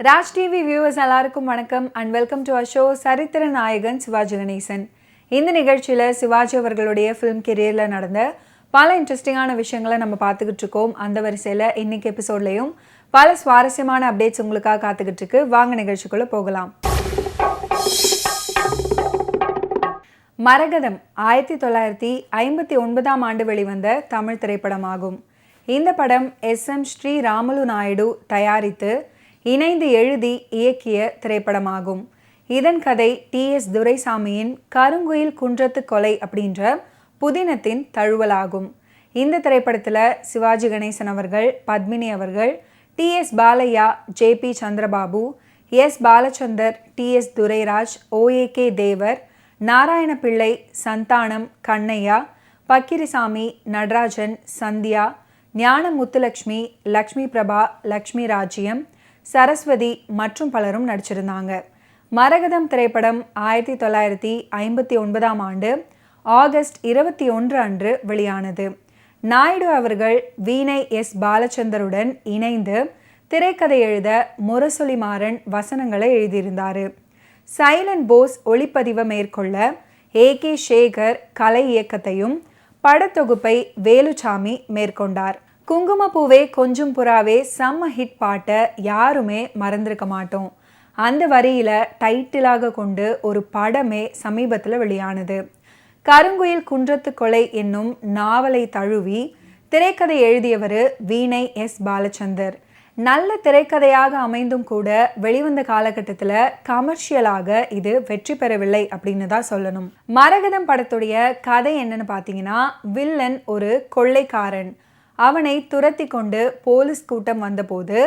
Raj TV viewers எல்லாருக்கும் வணக்கம் and welcome to our show சரித்திர நாயகன் சிவாஜி கணேசன். இந்த நிகழ்ச்சியில் சிவாஜி அவர்களுடைய ஃபிலிம் கெரியரில் நடந்த பல இன்ட்ரெஸ்டிங்கான விஷயங்களை நம்ம பார்த்துக்கிட்டு இருக்கோம். அந்த வரிசையில் இன்னைக்கு எபிசோட்லையும் பல சுவாரஸ்யமான அப்டேட்ஸ் உங்களுக்காக காத்துக்கிட்டு இருக்கு. வாங்க நிகழ்ச்சிக்குள்ளே போகலாம். மரகதம் 1959 ஆண்டு வெளிவந்த தமிழ் திரைப்படமாகும். இந்த படம் SM ஸ்ரீராமுலு நாயுடு தயாரித்து இணைந்து எழுதி இயக்கிய திரைப்படமாகும். இதன் கதை TS துரைசாமியின் கருங்குயில் குன்றத்து கொலை அப்படின்ற புதினத்தின் தழுவலாகும். இந்த திரைப்படத்தில் சிவாஜி கணேசன் அவர்கள், பத்மினி அவர்கள், TS Balaiah, JP Chandrababu, S Balachander, TS Durairaj, OAK தேவர், நாராயணபிள்ளை, சந்தானம், கண்ணையா, பக்கிரிசாமி, நடராஜன், சந்தியா, ஞான முத்துலக்ஷ்மி, லக்ஷ்மி பிரபா, லக்ஷ்மி ராஜ்யம், சரஸ்வதி மற்றும் பலரும் நடிச்சிருந்தாங்க. மரகதம் திரைப்படம் 1959 ஆண்டு ஆகஸ்ட் 21 அன்று வெளியானது. நாயுடு அவர்கள் வீணை S பாலச்சந்தருடன் இணைந்து திரைக்கதை எழுத முரசொலி மாறன் வசனங்களை எழுதியிருந்தார். சைலண்ட் போஸ் ஒளிப்பதிவை மேற்கொள்ள AK சேகர் கலை இயக்கத்தையும் படத்தொகுப்பை வேலுச்சாமி மேற்கொண்டார். குங்குமப்பூவே கொஞ்சம் புறாவே செம்ம ஹிட் பாட்டை யாருமே மறந்திருக்க மாட்டோம். அந்த வரியில் டைட்டிலாக கொண்டு ஒரு படமே சமீபத்தில் வெளியானது. கருங்குயில் குன்றத்து கொலை என்னும் நாவலை தழுவி திரைக்கதை எழுதியவர் வீணை S பாலச்சந்தர். நல்ல திரைக்கதையாக அமைந்தும் கூட வெளிவந்த காலகட்டத்தில் கமர்ஷியலாக இது வெற்றி பெறவில்லை அப்படின்னு தான் சொல்லணும். மரகதம் படத்துடைய கதை என்னன்னு பார்த்தீங்கன்னா, வில்லன் ஒரு கொள்ளைக்காரன். அவனை துரத்தி கொண்டு போலீஸ் கூட்டம் வந்தபோது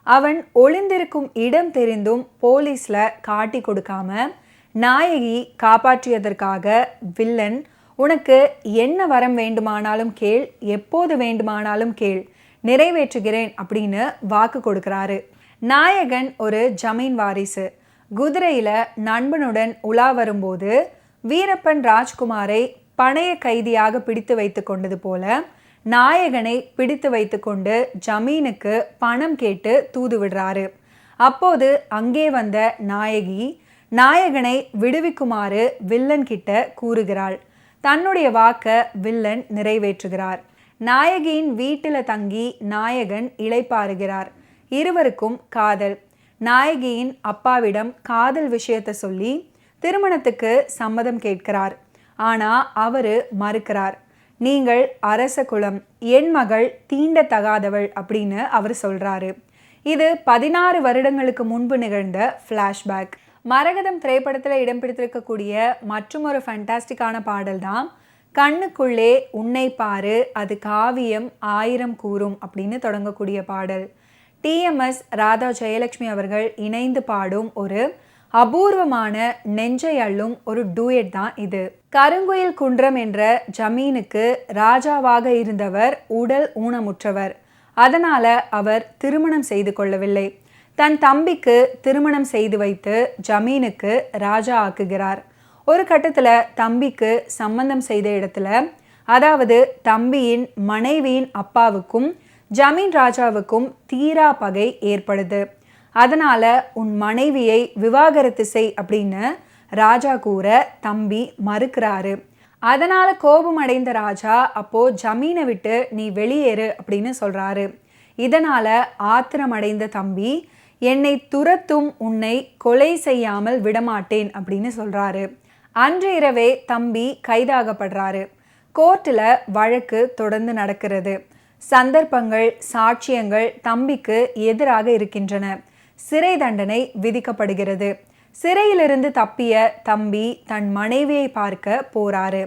அவன் ஒளிந்திருக்கும் இடம் தெரிந்தும் போலீஸில் காட்டி கொடுக்காம நாயகி காப்பாற்றியதற்காக வில்லன், உனக்கு என்ன வரம் வேண்டுமானாலும் கேள், எப்போது வேண்டுமானாலும் கேள், நிறைவேற்றுகிறேன் அப்படின்னு வாக்கு கொடுக்கிறாரு. நாயகன் ஒரு ஜமீன் வாரிசு. குதிரையில் நண்பனுடன் உலா வரும்போது வீரப்பன் ராஜ்குமாரை பணைய கைதியாக பிடித்து வைத்து கொண்டது போல நாயகனை பிடித்து வைத்து கொண்டு ஜமீனுக்கு பணம் கேட்டு தூது விடுறாரு. அப்போது அங்கே வந்த நாயகி நாயகனை விடுவிக்குமாறு வில்லன் கிட்ட கூறுகிறாள். தன்னுடைய வாக்க வில்லன் நிறைவேற்றுகிறார். நாயகியின் வீட்டில் தங்கி நாயகன் இளைப்பாறுகிறார். இருவருக்கும் காதல். நாயகியின் அப்பாவிடம் காதல் விஷயத்தை சொல்லி திருமணத்துக்கு சம்மதம் கேட்கிறார். ஆனால் அவரு மறுக்கிறார். நீங்கள் அரச குலம், என் மகள் தீண்டத்தகாதவள் அப்படின்னு அவர் சொல்கிறாரு. இது 16 வருடங்களுக்கு முன்பு நிகழ்ந்த ஃப்ளாஷ்பேக். மரகதம் திரைப்படத்தில் இடம் பிடித்திருக்கக்கூடிய மற்றும் ஒரு ஃபேண்டாஸ்டிக்கான பாடல் தான் கண்ணுக்குள்ளே உன்னை பாரு அது காவியம் 1000 கூறும் அப்படின்னு தொடங்கக்கூடிய பாடல். TMS ராதா ஜெயலட்சுமி அவர்கள் இணைந்து பாடும் ஒரு அபூர்வமான நெஞ்சை அள்ளும் ஒரு டூயட் தான் இது. கருங்குயில் குன்றம் என்ற ஜமீனுக்கு ராஜாவாக இருந்தவர் உடல் ஊனமுற்றவர். அதனால அவர் திருமணம் செய்து கொள்ளவில்லை. தன் தம்பிக்கு திருமணம் செய்து வைத்து ஜமீனுக்கு ராஜா ஆக்குகிறார். ஒரு கட்டத்தில் தம்பிக்கு சம்பந்தம் செய்த இடத்துல, அதாவது தம்பியின் மனைவியின் அப்பாவுக்கும் ஜமீன் ராஜாவுக்கும் தீரா பகை ஏற்படுது. அதனால உன் மனைவியை விவாகரத்து செய் அப்படின்னு ராஜா கூற தம்பி மறுக்கிறாரு. அதனால கோபம் அடைந்த ராஜா அப்போ ஜமீனை விட்டு நீ வெளியேறு அப்படின்னு சொல்றாரு. இதனால ஆத்திரம் அடைந்த தம்பி, என்னை துரத்தும் உன்னை கொலை செய்யாமல் விடமாட்டேன் அப்படின்னு சொல்றாரு. அன்று இரவே தம்பி கைதாகப்படுறாரு. கோர்ட்டில் வழக்கு தொடர்ந்து நடக்கிறது. சந்தர்ப்பங்கள், சாட்சியங்கள் தம்பிக்கு எதிராக இருக்கின்றன. சிறை தண்டனை விதிக்கப்படுகிறது. சிறையிலிருந்து தப்பிய தம்பி தன் மனைவியை பார்க்க போறாரு.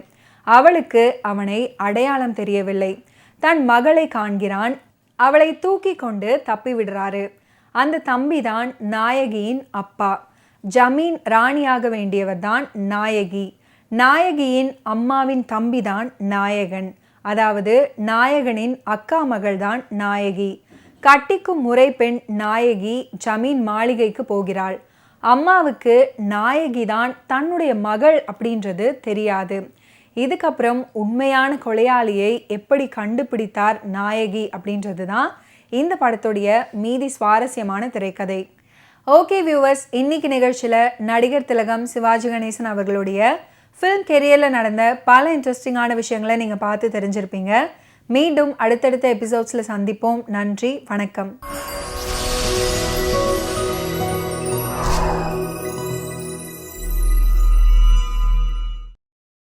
அவளுக்கு அவனை அடையாளம் தெரியவில்லை. தன் மகளை காண்கிறான். அவளை தூக்கி கொண்டு தப்பி விடுறாரு. அந்த தம்பி தான் நாயகியின் அப்பா. ஜமீன் ராணியாக வேண்டியவர் தான் நாயகி. நாயகியின் அம்மாவின் தம்பி தான் நாயகன். அதாவது நாயகனின் அக்கா மகள் தான் நாயகி. கட்டிக்கும் முறை பெண் நாயகி ஜமீன் மாளிகைக்கு போகிறாள். அம்மாவுக்கு நாயகி தான் தன்னுடைய மகள் அப்படின்றது தெரியாது. இதுக்கப்புறம் உண்மையான கொலையாளியை எப்படி கண்டுபிடித்தார் நாயகி அப்படின்றது தான் இந்த படத்துடைய மீதி சுவாரஸ்யமான திரைக்கதை. ஓகே வியூவர்ஸ், இன்னைக்கு நிகழ்ச்சியில் நடிகர் திலகம் சிவாஜி கணேசன் அவர்களுடைய ஃபிலிம் கெரியரில் நடந்த பல இன்ட்ரெஸ்டிங்கான விஷயங்களை நீங்கள் பார்த்து தெரிஞ்சிருப்பீங்க. மீண்டும் அடுத்தடுத்த எபிசோட்ஸில் சந்திப்போம். நன்றி, வணக்கம்.